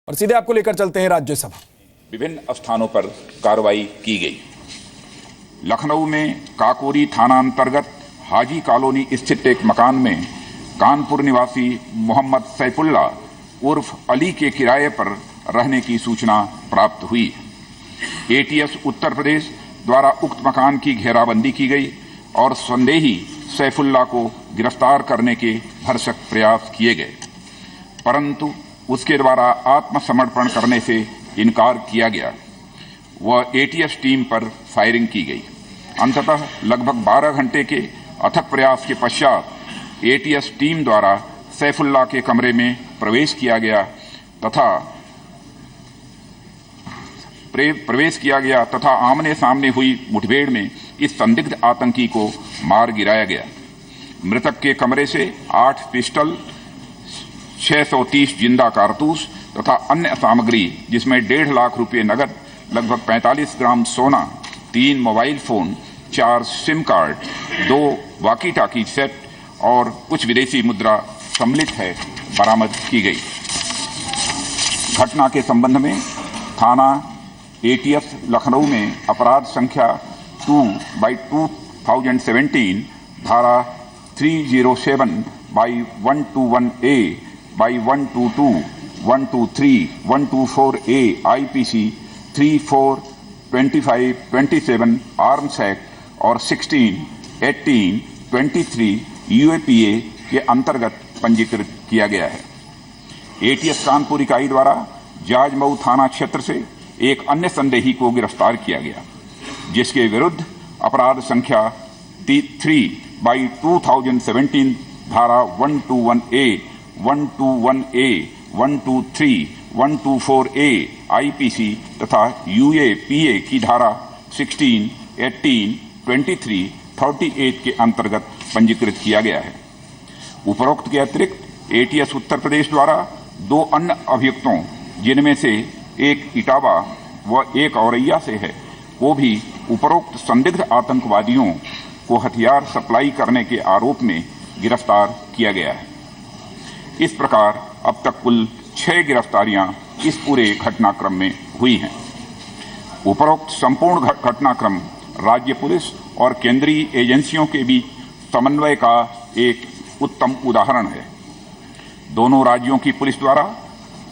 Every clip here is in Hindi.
और सीधे आपको लेकर चलते हैं राज्यसभा। विभिन्न स्थानों पर कार्रवाई की गई। लखनऊ में काकोरी थाना अंतर्गत हाजी कॉलोनी स्थित एक मकान में कानपुर निवासी मोहम्मद सैफुल्ला उर्फ अली के किराए पर रहने की सूचना प्राप्त हुई। एटीएस उत्तर प्रदेश द्वारा उक्त मकान की घेराबंदी की गई और संदेही सैफुल्ला को गिरफ्तार करने के भरसक प्रयास किए गए, परंतु उसके द्वारा आत्मसमर्पण करने से इनकार किया गया। वह एटीएस टीम पर फायरिंग की गई। अंततः लगभग 12 घंटे के अथक प्रयास के पश्चात एटीएस टीम द्वारा सैफुल्ला के कमरे में प्रवेश किया तथा आमने सामने हुई मुठभेड़ में इस संदिग्ध आतंकी को मार गिराया गया। मृतक के कमरे से 8 पिस्टल, 630 जिंदा कारतूस तथा अन्य सामग्री जिसमें 1.5 लाख रुपए नगद, लगभग 45 ग्राम सोना, 3 mobile phone, 4 SIM card, 2 walkie talkie set और कुछ विदेशी मुद्रा सम्मिलित है, बरामद की गई। घटना के संबंध में थाना एटीएस लखनऊ में अपराध संख्या 2/2017 धारा 307/121A, 122, 123, 124A IPC 342527 arms act और 16, 18, 23 UAPA के अंतर्गत पंजीकृत किया गया है। एटीएस कानपुर इकाई द्वारा जाजमऊ थाना क्षेत्र से एक अन्य संदेही को गिरफ्तार किया गया, जिसके विरुद्ध अपराध संख्या 3/2017 धारा 121A, 121A, 123, 124A IPC तथा UAPA की धारा 16, 18, 23, 38 के अंतर्गत पंजीकृत किया गया है। उपरोक्त के अतिरिक्त एटीएस उत्तर प्रदेश द्वारा 2 अन्य अभियुक्तों, जिनमें से एक इटावा व एक औरैया से है, को भी उपरोक्त संदिग्ध आतंकवादियों को हथियार सप्लाई करने के आरोप में गिरफ्तार किया गया है। इस प्रकार अब तक कुल 6 गिरफ्तारियां इस पूरे घटनाक्रम में हुई हैं। उपरोक्त संपूर्ण घटनाक्रम राज्य पुलिस और केंद्रीय एजेंसियों के बीच समन्वय का एक उत्तम उदाहरण है। दोनों राज्यों की पुलिस द्वारा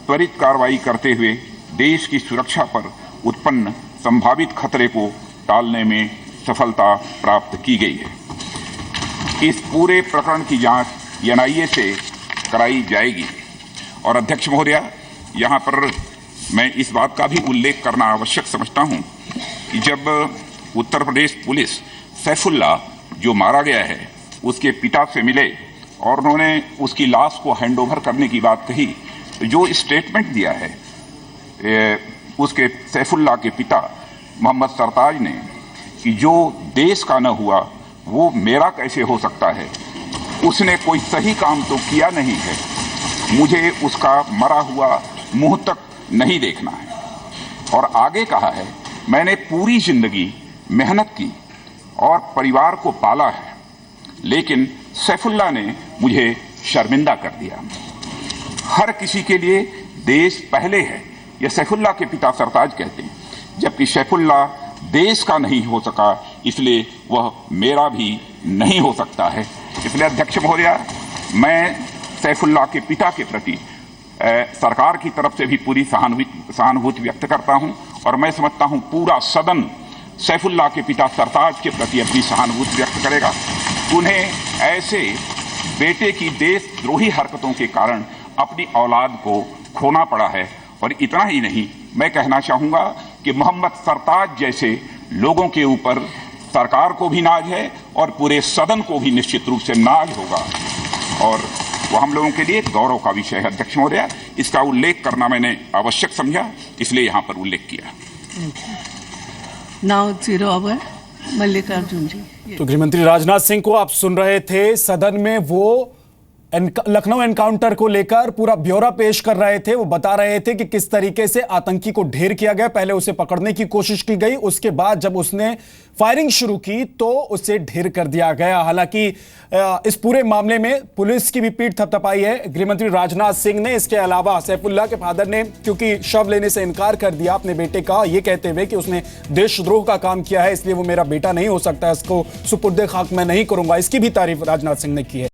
त्वरित कार्रवाई करते हुए देश की सुरक्षा पर उत्पन्न संभावित खतरे को टालने में सफलता प्राप्त की गई है। इस पूरे प्रकरण की जांच एनआईए से कराई जाएगी। और अध्यक्ष महोदया, यहाँ पर मैं इस बात का भी उल्लेख करना आवश्यक समझता हूँ कि जब उत्तर प्रदेश पुलिस सैफुल्ला जो मारा गया है उसके पिता से मिले और उन्होंने उसकी लाश को हैंडओवर करने की बात कही, तो जो स्टेटमेंट दिया है उसके सैफुल्ला के पिता मोहम्मद सरताज ने कि जो देश का न हुआ वो मेरा कैसे हो सकता है, उसने कोई सही काम तो किया नहीं है, मुझे उसका मरा हुआ मुंह तक नहीं देखना है। और आगे कहा है, मैंने पूरी जिंदगी मेहनत की और परिवार को पाला है, लेकिन सैफुल्ला ने मुझे शर्मिंदा कर दिया। हर किसी के लिए देश पहले है, यह सैफुल्ला के पिता सरताज कहते हैं, जबकि सैफुल्ला देश का नहीं हो सका, इसलिए वह मेरा भी नहीं हो सकता है। इसलिए अध्यक्ष महोदया, मैं सैफुल्ला के पिता के प्रति सरकार की तरफ से भी पूरी सहानुभूति व्यक्त करता हूं और मैं समझता हूं पूरा सदन सैफुल्ला के पिता सरताज के प्रति अपनी सहानुभूति व्यक्त करेगा। उन्हें ऐसे बेटे की देशद्रोही हरकतों के कारण अपनी औलाद को खोना पड़ा है। और इतना ही नहीं, मैं कहना चाहूंगा कि मोहम्मद सरताज जैसे लोगों के ऊपर सरकार को भी नाज है और पूरे सदन को भी निश्चित रूप से नाज होगा और वो हम लोगों के लिए गौरव का विषय है। अध्यक्ष महोदया, इसका उल्लेख करना मैंने आवश्यक समझा, इसलिए यहाँ पर उल्लेख किया। नाउ जीरो ओवर मल्लिकार्जुन जी। तो गृहमंत्री राजनाथ सिंह को आप सुन रहे थे, सदन में वो लखनऊ एनकाउंटर को लेकर पूरा ब्यौरा पेश कर रहे थे। वो बता रहे थे कि किस तरीके से आतंकी को ढेर किया गया। पहले उसे पकड़ने की कोशिश की गई, उसके बाद जब उसने फायरिंग शुरू की तो उसे ढेर कर दिया गया। हालांकि इस पूरे मामले में पुलिस की भी पीठ थपथपाई है गृहमंत्री राजनाथ सिंह ने। इसके अलावा सैफुल्लाह के फादर ने क्योंकि शव लेने से इनकार कर दिया अपने बेटे का, ये कहते हुए कि उसने देशद्रोह का काम किया है, इसलिए वो मेरा बेटा नहीं हो सकता, इसको सुपुर्दे खाक मैं नहीं करूंगा। इसकी भी तारीफ राजनाथ सिंह ने की है।